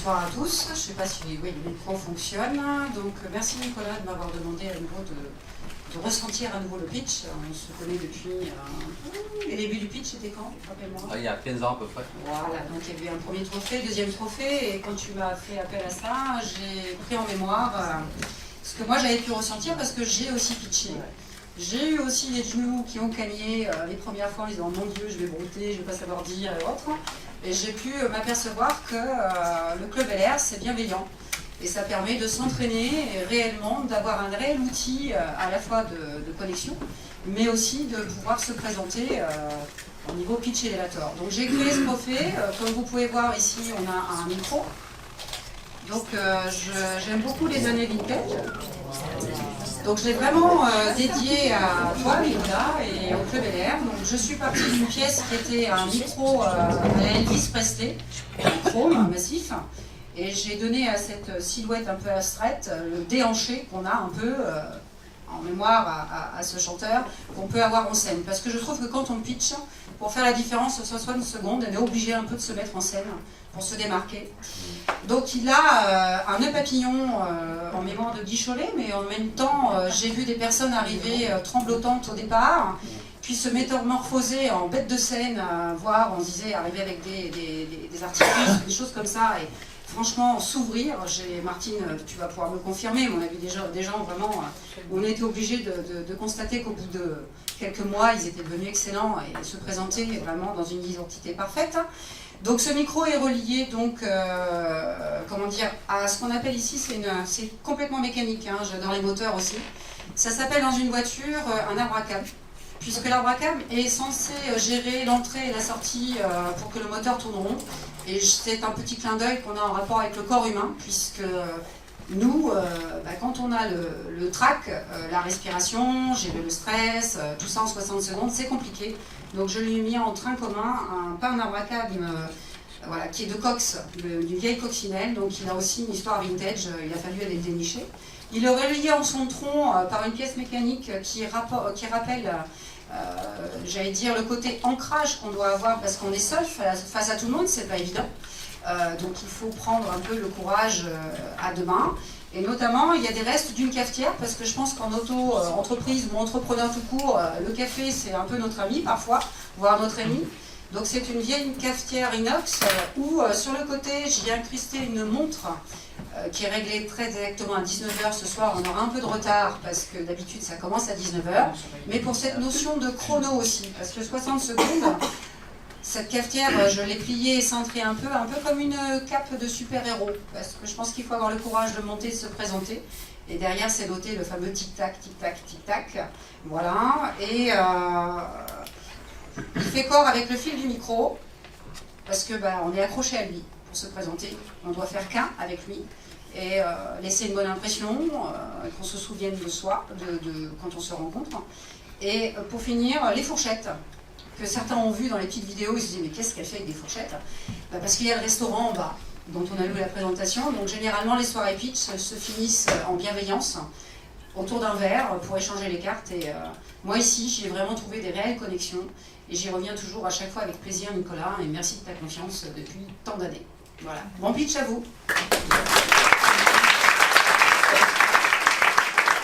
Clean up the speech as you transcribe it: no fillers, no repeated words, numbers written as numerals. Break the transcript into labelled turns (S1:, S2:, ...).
S1: Bonsoir à tous. Je ne sais pas si le micro fonctionne. Donc merci Nicolas de m'avoir demandé à nouveau de ressentir à nouveau le pitch. On se connaît depuis... les débuts du pitch, c'était quand? Rappelle-moi.
S2: Il y a 15 ans à peu près.
S1: Voilà, donc il y a eu un premier trophée, deuxième trophée, et quand tu m'as fait appel à ça, j'ai pris en mémoire ce que moi j'avais pu ressentir parce que j'ai aussi pitché. J'ai eu aussi des genoux qui ont cagné les premières fois en disant mon Dieu, je vais brouter, je ne vais pas savoir dire et autres. Et j'ai pu m'apercevoir que le club LR c'est bienveillant. Et ça permet de s'entraîner réellement, d'avoir un réel outil à la fois de connexion, mais aussi de pouvoir se présenter au niveau pitch elevator. Donc j'ai créé ce trophée, comme vous pouvez voir ici on a un micro. Donc j'aime beaucoup les années vintage. Donc je l'ai vraiment dédié à toi, Linda, et au Club LR. Donc je suis partie d'une pièce qui était un micro à la Elvis Presley, un chrome massif, et j'ai donné à cette silhouette un peu abstraite le déhanché qu'on a un peu en mémoire à ce chanteur, qu'on peut avoir en scène. Parce que je trouve que quand on pitch, pour faire la différence sur 60 secondes, on est obligé un peu de se mettre en scène pour se démarquer. Donc il a un nœud papillon en mémoire de Guy Cholet, mais en même temps j'ai vu des personnes arriver tremblotantes au départ, puis se métamorphoser en bête de scène, voire on disait arriver avec des artifices, des choses comme ça, et franchement s'ouvrir. Martine, tu vas pouvoir me confirmer, mais on a vu des gens vraiment, on a été obligé de constater qu'au bout de quelques mois, ils étaient devenus excellents et se présentaient vraiment dans une identité parfaite. Donc ce micro est relié donc, comment dire, à ce qu'on appelle ici, c'est complètement mécanique, hein, j'adore les moteurs aussi. Ça s'appelle dans une voiture un arbre à câble, puisque l'arbre à câble est censé gérer l'entrée et la sortie pour que le moteur tourne rond. Et c'est un petit clin d'œil qu'on a en rapport avec le corps humain, puisque nous, quand on a le trac, la respiration, gérer le stress, tout ça en 60 secondes, c'est compliqué. Donc je lui ai mis en train commun, pas un arbre à câble, voilà, qui est de cox, d'une vieille coccinelle, donc il a aussi une histoire vintage, il a fallu aller le dénicher. Il est relié en son tronc par une pièce mécanique qui rappelle, j'allais dire, le côté ancrage qu'on doit avoir parce qu'on est seul face à tout le monde, c'est pas évident. Donc il faut prendre un peu le courage à deux mains. Et notamment, il y a des restes d'une cafetière, parce que je pense qu'en auto-entreprise ou entrepreneur tout court, le café c'est un peu notre ami parfois, voire notre ami. Donc c'est une vieille cafetière inox où sur le côté j'ai incrusté une montre qui est réglée très exactement à 19 h ce soir. On aura un peu de retard parce que d'habitude ça commence à 19 h, mais pour cette notion de chrono aussi, parce que 60 secondes, cette cafetière, je l'ai pliée et cintrée un peu comme une cape de super-héros, parce que je pense qu'il faut avoir le courage de monter, de se présenter, et derrière c'est noté le fameux tic-tac, tic-tac, tic-tac, voilà, et il fait corps avec le fil du micro, parce que on est accroché à lui pour se présenter, on doit faire qu'un avec lui, et laisser une bonne impression, qu'on se souvienne de soi, quand on se rencontre, et pour finir, les fourchettes, que certains ont vu dans les petites vidéos, ils se disent mais qu'est-ce qu'elle fait avec des fourchettes? Parce qu'il y a le restaurant en bas, dont on a vu la présentation, donc généralement les soirées pitch se finissent en bienveillance, autour d'un verre, pour échanger les cartes, et moi ici j'ai vraiment trouvé des réelles connexions, et j'y reviens toujours à chaque fois avec plaisir Nicolas, et merci de ta confiance depuis tant d'années. Voilà, bon pitch à vous.